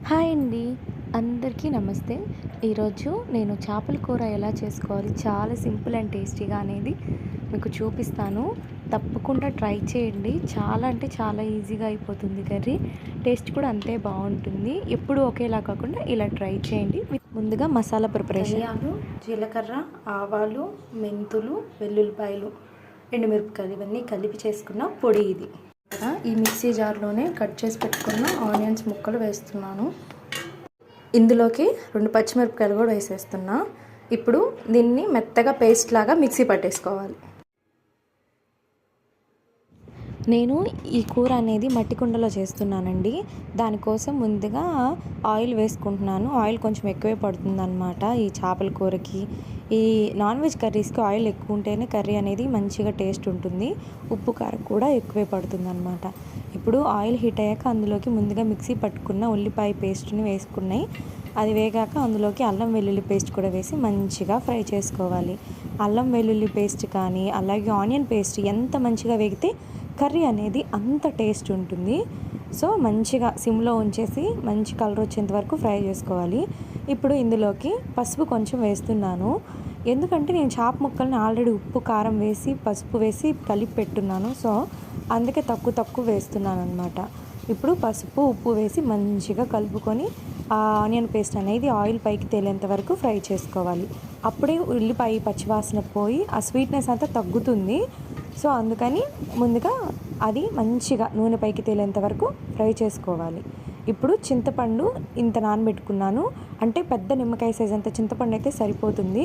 Hi అండి. అందరికీ నమస్తే. ఈరోజు నేను చేపల కూర ఎలా చేసుకోవాలి, చాలా సింపుల్ అండ్ టేస్టీగా అనేది మీకు చూపిస్తాను. తప్పకుండా ట్రై చేయండి. చాలా అంటే చాలా ఈజీగా అయిపోతుంది కర్రీ. టేస్ట్ కూడా అంతే బాగుంటుంది. ఎప్పుడు ఒకేలా కాకుండా ఇలా ట్రై చేయండి. ముందుగా మసాలా ప్రిపరేషన్: ధనియాలు, జీలకర్ర, ఆవాలు, మెంతులు, వెల్లుల్లిపాయలు, ఎండుమిరపకాయలు ఇవన్నీ కలిపి చేసుకున్న పొడి ఇది. ఈ మిక్సీ జార్లోనే కట్ చేసి పెట్టుకున్న ఆనియన్స్ ముక్కలు వేస్తున్నాను. ఇందులోకి 2 పచ్చిమిరపకాయలు కూడా వేసేస్తున్నా. ఇప్పుడు దీన్ని మెత్తగా పేస్ట్ లాగా మిక్సీ పట్టేసుకోవాలి. నేను ఈ కూర అనేది మట్టి కుండలో చేస్తున్నానండి. దానికోసం ముందుగా ఆయిల్ వేసుకుంటున్నాను. ఆయిల్ కొంచెం ఎక్కువే పడుతుందన్నమాట ఈ చేపల కూరకి. ఈ నాన్ వెజ్ కర్రీస్కి ఆయిల్ ఎక్కువ ఉంటేనే కర్రీ అనేది మంచిగా టేస్ట్ ఉంటుంది. ఉప్పు కారం కూడా ఎక్కువే పడుతుందన్నమాట. ఇప్పుడు ఆయిల్ హీట్ అయ్యాక అందులోకి ముందుగా మిక్సీ పట్టుకున్న ఉల్లిపాయ పేస్ట్ని వేసుకున్నాయి. అది వేగాక అందులోకి అల్లం వెల్లుల్లి పేస్ట్ కూడా వేసి మంచిగా ఫ్రై చేసుకోవాలి. అల్లం వెల్లుల్లి పేస్ట్ కానీ అలాగే ఆనియన్ పేస్ట్ ఎంత మంచిగా వేగితే కర్రీ అనేది అంత టేస్ట్ ఉంటుంది. సో మంచిగా సిమ్లో ఉంచేసి మంచి కలర్ వచ్చేంత వరకు ఫ్రై చేసుకోవాలి. ఇప్పుడు ఇందులోకి పసుపు కొంచెం వేస్తున్నాను. ఎందుకంటే నేను చేప ముక్కల్ని ఆల్రెడీ ఉప్పు కారం వేసి పసుపు వేసి కలిపి పెట్టున్నాను. సో అందుకే తక్కువ వేస్తున్నాను అనమాట. ఇప్పుడు పసుపు ఉప్పు వేసి మంచిగా కలుపుకొని ఆ ఆనియన్ పేస్ట్ అనేది ఆయిల్ పైకి తేలేంత వరకు ఫ్రై చేసుకోవాలి. అప్పుడే ఉల్లిపాయ పచ్చివాసన పోయి ఆ స్వీట్నెస్ అంతా తగ్గుతుంది. సో అందుకని ముందుగా అది మంచిగా నూనె పైకి తేలేంత వరకు ఫ్రై చేసుకోవాలి. ఇప్పుడు చింతపండు ఇంత నానబెట్టుకున్నాను. అంటే పెద్ద నిమ్మకాయ సైజ్ అంత చింతపండు అయితే సరిపోతుంది.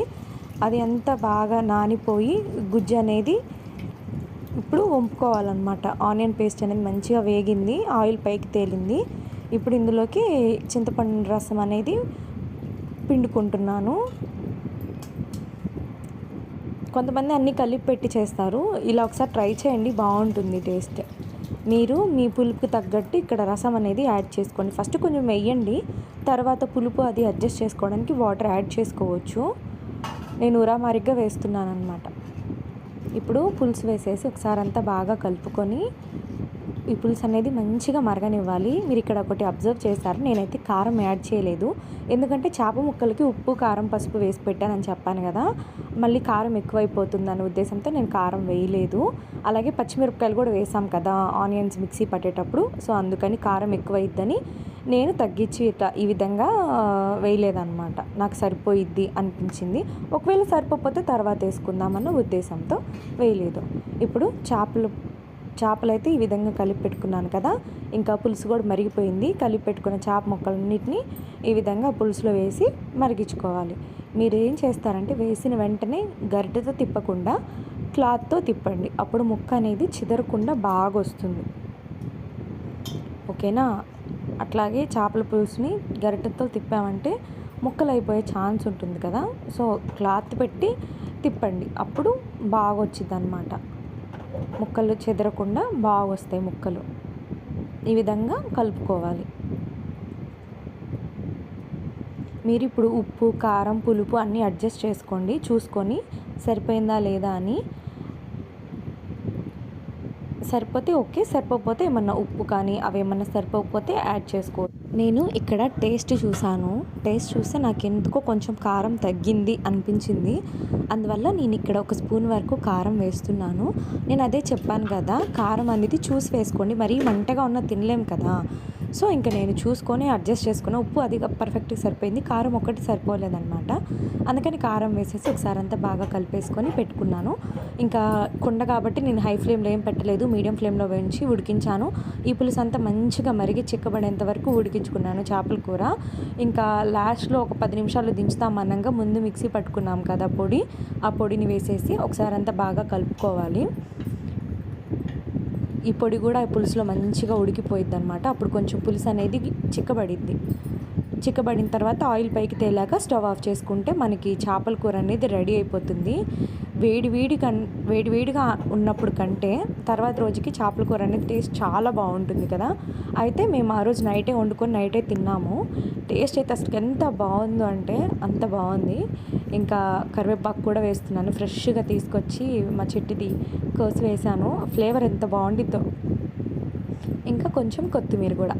అది అంతా బాగా నానిపోయి గుజ్జు అనేది ఇప్పుడు వంపుకోవాలన్నమాట. ఆనియన్ పేస్ట్ అనేది మంచిగా వేగింది, ఆయిల్ పైకి తేలింది. ఇప్పుడు ఇందులోకి చింతపండు రసం అనేది పిండుకుంటున్నాను. కొంతమంది అన్నీ కలిపి పెట్టి చేస్తారు. ఇలా ఒకసారి ట్రై చేయండి, బాగుంటుంది టేస్ట్. మీరు మీ పులుపుకి తగ్గట్టు ఇక్కడ రసం అనేది యాడ్ చేసుకోండి. ఫస్ట్ కొంచెం వేయండి, తర్వాత పులుపు అది అడ్జస్ట్ చేసుకోవడానికి వాటర్ యాడ్ చేసుకోవచ్చు. నేను ఉరామారిగ్గా వేస్తున్నాను అనమాట. ఇప్పుడు పులుసు వేసేసి ఒకసారి అంతా బాగా కలుపుకొని ఈ పులుసు అనేది మంచిగా మరగనివ్వాలి. మీరు ఇక్కడ ఒకటి అబ్జర్వ్ చేస్తారు, నేనైతే కారం యాడ్ చేయలేదు. ఎందుకంటే చేప ముక్కలకి ఉప్పు కారం పసుపు వేసి పెట్టానని చెప్పాను కదా, మళ్ళీ కారం ఎక్కువైపోతుందనే ఉద్దేశంతో నేను కారం వేయలేదు. అలాగే పచ్చిమిరపకాయలు కూడా వేసాం కదా ఆనియన్స్ మిక్సీ పట్టేటప్పుడు, సో అందుకని కారం ఎక్కువైద్దని నేను తగ్గించి ఇట్లా ఈ విధంగా వేయలేదన్నమాట. నాకు సరిపోయిద్ది అనిపించింది. ఒకవేళ సరిపోతే తర్వాత వేసుకుందామన్న ఉద్దేశంతో వేయలేదు. ఇప్పుడు చేపలు అయితే ఈ విధంగా కలిపి పెట్టుకున్నాను కదా, ఇంకా పులుసు కూడా మరిగిపోయింది. కలిపి పెట్టుకున్న చేప ముక్కలన్నిటిని ఈ విధంగా పులుసులో వేసి మరిగించుకోవాలి. మీరు ఏం చేస్తారంటే వేసిన వెంటనే గరిటెతో తిప్పకుండా క్లాత్తో తిప్పండి. అప్పుడు ముక్క అనేది చిదరకుండా బాగా వస్తుంది. ఓకేనా? అట్లాగే చేపల పులుసుని గరిటెతో తిప్పామంటే ముక్కలు అయిపోయే ఛాన్స్ ఉంటుంది కదా, సో క్లాత్ పెట్టి తిప్పండి. అప్పుడు బాగా వచ్చింది అన్నమాట. ముక్కలు చెదరకుండా బాగా వస్తాయి ముక్కలు. ఈ విధంగా కలుపుకోవాలి. మీరు ఇప్పుడు ఉప్పు కారం పులుపు అన్నీ అడ్జస్ట్ చేసుకోండి, చూసుకొని సరిపోయిందా లేదా అని. సరిపోతే ఓకే, సరిపోకపోతే ఏమన్నా ఉప్పు కానీ అవి ఏమన్నా సరిపోకపోతే యాడ్ చేసుకో. నేను ఇక్కడ టేస్ట్ చూసాను. టేస్ట్ చూస్తే నాకు ఎందుకో కొంచెం కారం తగ్గింది అనిపించింది. అందువల్ల నేను ఇక్కడ 1 స్పూన్ వరకు కారం వేస్తున్నాను. నేను అదే చెప్పాను కదా, కారం అనేది చూసి వేసుకోండి, మరీ మంటగా ఉన్న తినలేం కదా. సో ఇంకా నేను చూసుకొని అడ్జస్ట్ చేసుకున్న. ఉప్పు అది పర్ఫెక్ట్గా సరిపోయింది, కారం ఒకటి సరిపోలేదన్నమాట. అందుకని కారం వేసేసి ఒకసారి అంతా బాగా కలిపేసుకొని పెట్టుకున్నాను. ఇంకా కుండ కాబట్టి నేను హై ఫ్లేమ్లో ఏం పెట్టలేదు, మీడియం ఫ్లేమ్లో వేయించి ఉడికించాను. ఈ పులుసు అంతా మంచిగా మరిగి చిక్కబడేంత వరకు ఉడికించుకున్నాను చేపల కూర. ఇంకా లాస్ట్లో ఒక 10 నిమిషాలు దించుతామన్నంగా ముందు మిక్సీ పట్టుకున్నాం కదా పొడి, ఆ పొడిని వేసేసి ఒకసారి అంతా బాగా కలుపుకోవాలి. ఈ పొడి కూడా పులుసులో మంచిగా ఉడికిపోయిద్ది అనమాట. అప్పుడు కొంచెం పులుసు అనేది చిక్కబడిన తర్వాత ఆయిల్ పైకి తేలాక స్టవ్ ఆఫ్ చేసుకుంటే మనకి చేపల కూర అనేది రెడీ అయిపోతుంది. వేడిగా ఉన్నప్పుడు కంటే తర్వాత రోజుకి చేపల కూర అనేది టేస్ట్ చాలా బాగుంటుంది కదా. అయితే మేము ఆ రోజు నైటే వండుకొని నైటే తిన్నాము. టేస్ట్ అయితే అసలు ఎంత బాగుందో అంటే అంత బాగుంది. ఇంకా కరివేపాకు కూడా వేస్తున్నాను, ఫ్రెష్గా తీసుకొచ్చి మా చెట్టుది కోసి వేసాను. ఫ్లేవర్ ఎంత బాగుండిద్దో. ఇంకా కొంచెం కొత్తిమీర కూడా.